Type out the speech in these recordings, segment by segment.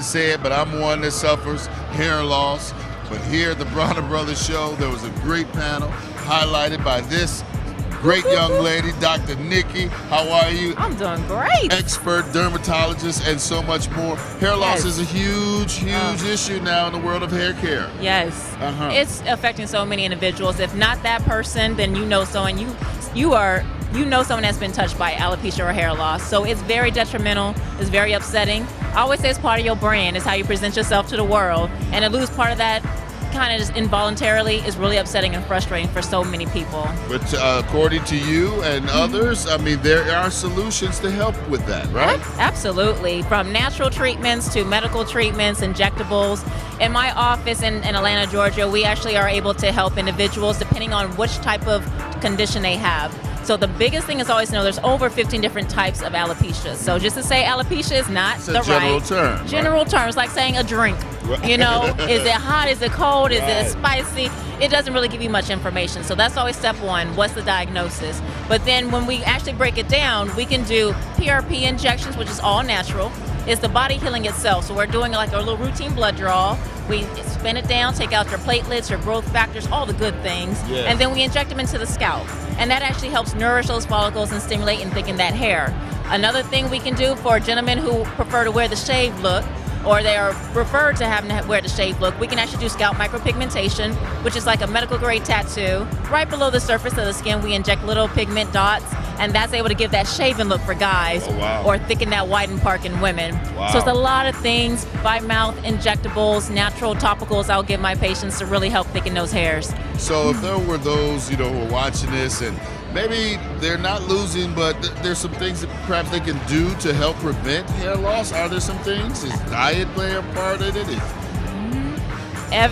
to say it, but I'm one that suffers hair loss. But here at the Bronner Brothers Show, there was a great panel highlighted by this great young lady, Dr. Nikki. How are you? I'm doing great. Expert dermatologist and so much more. Hair loss is a huge issue now in the world of hair care. Yes. It's affecting so many individuals. If not that person, then you know someone someone that's been touched by alopecia or hair loss. So it's very detrimental. It's very upsetting. I always say it's part of your brand. It's how you present yourself to the world. And to lose part of that kind of just involuntarily is really upsetting and frustrating for so many people. But according to you and others, I mean, there are solutions to help with that, right? Absolutely. From natural treatments to medical treatments, injectables. In my office in Atlanta, Georgia, we actually are able to help individuals depending on which type of condition they have. So the biggest thing is always to know there's over 15 different types of alopecia. So just to say alopecia is not the right general term. It's like saying a drink. You know, is it hot? Is it cold? Is it spicy? It doesn't really give you much information. So that's always step one. What's the diagnosis? But then when we actually break it down, we can do PRP injections, which is all natural. It's the body healing itself. So we're doing like a little routine blood draw. We spin it down, take out your platelets, your growth factors, all the good things, and then we inject them into the scalp. And that actually helps nourish those follicles and stimulate and thicken that hair. Another thing we can do for gentlemen who prefer to wear the shaved look, or they are preferred to having to wear the shaved look, we can actually do scalp micropigmentation, which is like a medical grade tattoo. Right below the surface of the skin, we inject little pigment dots, and that's able to give that shaven look for guys, or thicken that whitened part in women. So it's a lot of things, by mouth, injectables, natural topicals I'll give my patients to really help thicken those hairs. So if there were those, who are watching this and maybe they're not losing, but there's some things that perhaps they can do to help prevent hair loss. Are there some things? Does diet play a part in it?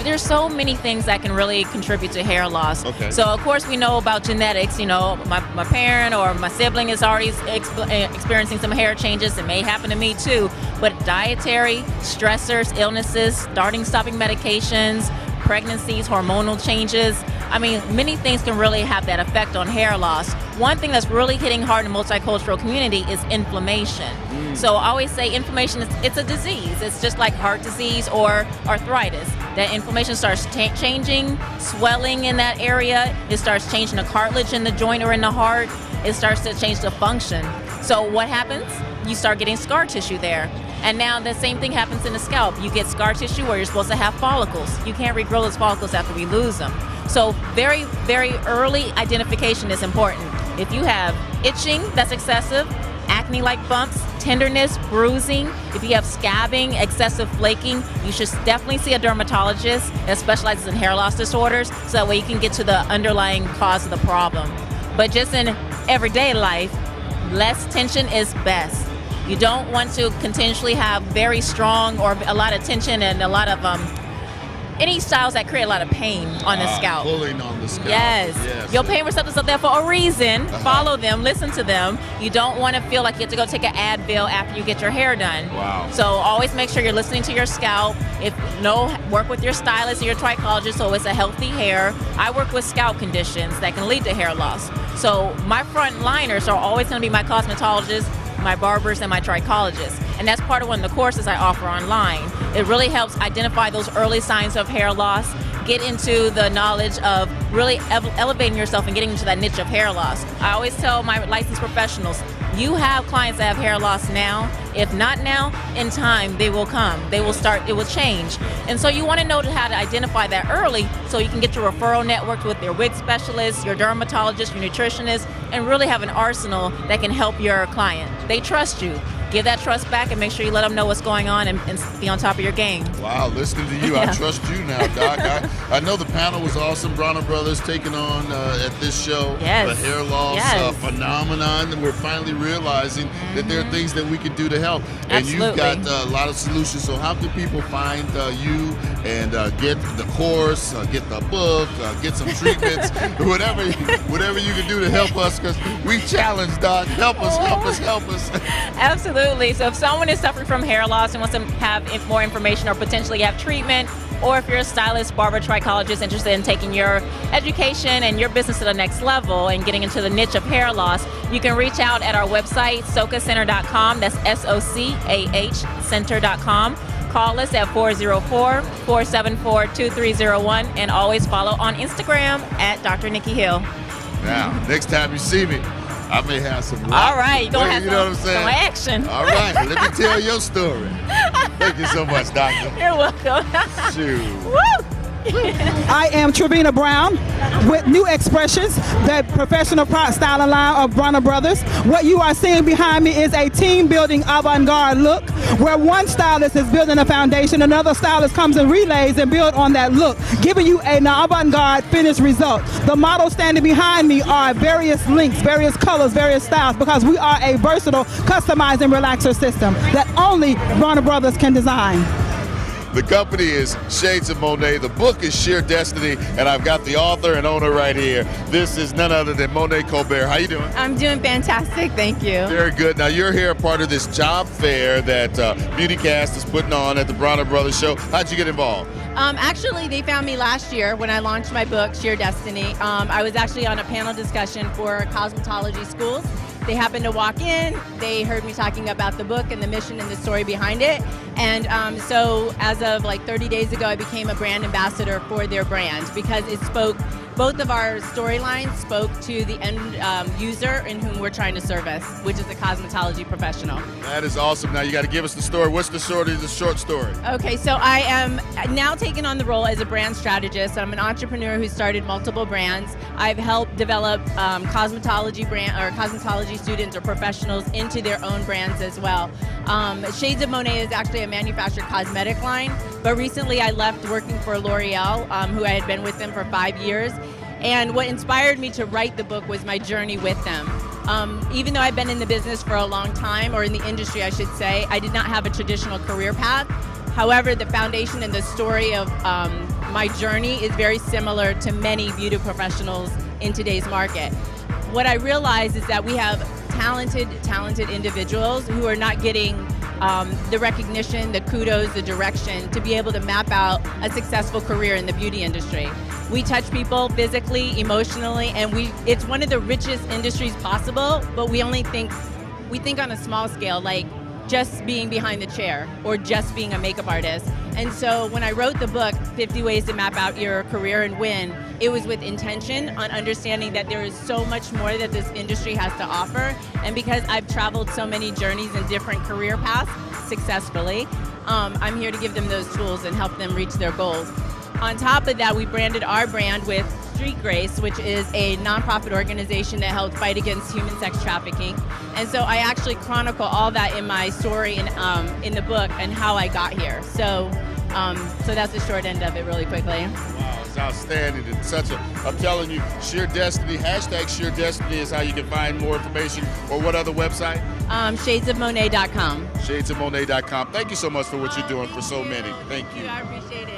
There's so many things that can really contribute to hair loss. So of course we know about genetics. My parent or my sibling is already experiencing some hair changes. It may happen to me too. But dietary, stressors, illnesses, stopping medications, pregnancies, hormonal changes. I mean, many things can really have that effect on hair loss. One thing that's really hitting hard in the multicultural community is inflammation. So I always say inflammation, it's a disease. It's just like heart disease or arthritis. That inflammation starts changing, swelling in that area. It starts changing the cartilage in the joint or in the heart. It starts to change the function. So what happens? You start getting scar tissue there. And now the same thing happens in the scalp. You get scar tissue where you're supposed to have follicles. You can't regrow those follicles after we lose them. So very, very early identification is important. If you have itching that's excessive, acne-like bumps, tenderness, bruising, if you have scabbing, excessive flaking, you should definitely see a dermatologist that specializes in hair loss disorders so that way you can get to the underlying cause of the problem. But just in everyday life, less tension is best. You don't want to continuously have very strong or a lot of tension and a lot of any styles that create a lot of pain on the scalp. Pulling on the scalp. Yes. Your pain receptors are there for a reason. Follow them, listen to them. You don't want to feel like you have to go take an Advil after you get your hair done. So always make sure you're listening to your scalp. Work with your stylist or your trichologist so it's a healthy hair. I work with scalp conditions that can lead to hair loss. So my front liners are always going to be my cosmetologist, my barbers, and my trichologists. And that's part of one of the courses I offer online. It really helps identify those early signs of hair loss, get into the knowledge of really elevating yourself and getting into that niche of hair loss. I always tell my licensed professionals, you have clients that have hair loss now. If not now, in time, they will come. They will start, it will change. And so you want to know how to identify that early so you can get your referral network with your wig specialist, your dermatologist, your nutritionist, and really have an arsenal that can help your client. They trust you. Give that trust back and make sure you let them know what's going on and be on top of your game. Wow, listening to you, I trust you now, Doc. I know the panel was awesome. Bronner Brothers taking on at this show the hair loss phenomenon, and we're finally realizing that there are things that we can do to help. And you've got a lot of solutions. So how can people find you and get the course, get the book, get some treatments, whatever you can do to help us, because we challenge, Doc. Help us, help us, help us. Absolutely. So if someone is suffering from hair loss and wants to have more information or potentially have treatment, or if you're a stylist, barber, trichologist interested in taking your education and your business to the next level and getting into the niche of hair loss, you can reach out at our website, socacenter.com. That's SOCAH center.com. Call us at 404-474-2301 and always follow on Instagram at Dr. Nikki Hill. Now, next time you see me, I may have some All right, you're going to have you know what I'm saying? some action. All right, let me tell your story. Thank you so much, Doctor. You're welcome. Shoot. Woo! I am Trevina Brown with New Expressions, the professional styling line of Bronner Brothers. What you are seeing behind me is a team-building avant-garde look where one stylist is building a foundation, another stylist comes and relays and build on that look, giving you an avant-garde finished result. The models standing behind me are various links, various colors, various styles, because we are a versatile, customizing relaxer system that only Bronner Brothers can design. The company is Shades of Monet. The book is Sheer Destiny, and I've got the author and owner right here. This is none other than Monet Colbert. How you doing? I'm doing fantastic, thank you. Very good. Now you're here part of this job fair that Beautycast is putting on at the Bronner Brothers show. How'd you get involved? Actually, they found me last year when I launched my book, Sheer Destiny. I was actually on a panel discussion for cosmetology schools. They happened to walk in, they heard me talking about the book and the mission and the story behind it. And so as of like 30 days ago, I became a brand ambassador for their brand because it spoke, both of our storylines spoke to the end user in whom we're trying to service, which is a cosmetology professional. That is awesome. Now you got to give us the story. What's the short story? Okay, so I am now taking on the role as a brand strategist. I'm an entrepreneur who started multiple brands. I've helped develop cosmetology students or professionals into their own brands as well. Shades of Monet is actually a manufactured cosmetic line, but recently I left working for L'Oreal, who I had been with them for 5 years. And what inspired me to write the book was my journey with them. Even though I've been in the business for a long time, or in the industry I should say, I did not have a traditional career path. However, the foundation and the story of my journey is very similar to many beauty professionals in today's market. What I realize is that we have talented individuals who are not getting the recognition, the kudos, the direction to be able to map out a successful career in the beauty industry. We touch people physically, emotionally, and it's one of the richest industries possible, but we think on a small scale, like just being behind the chair or just being a makeup artist. And so when I wrote the book, 50 Ways to Map Out Your Career and Win, it was with intention on understanding that there is so much more that this industry has to offer. And because I've traveled so many journeys and different career paths successfully, I'm here to give them those tools and help them reach their goals. On top of that, we branded our brand with Street Grace, which is a nonprofit organization that helps fight against human sex trafficking. And so I actually chronicle all that in my story in the book and how I got here. So that's the short end of it really quickly. Wow, it's outstanding. It's I'm telling you, Sheer Destiny, hashtag Sheer Destiny is how you can find more information. Or what other website? Shadesofmonet.com. Shadesofmonet.com. Thank you so much for what you're doing for so many. Thank you. I appreciate it.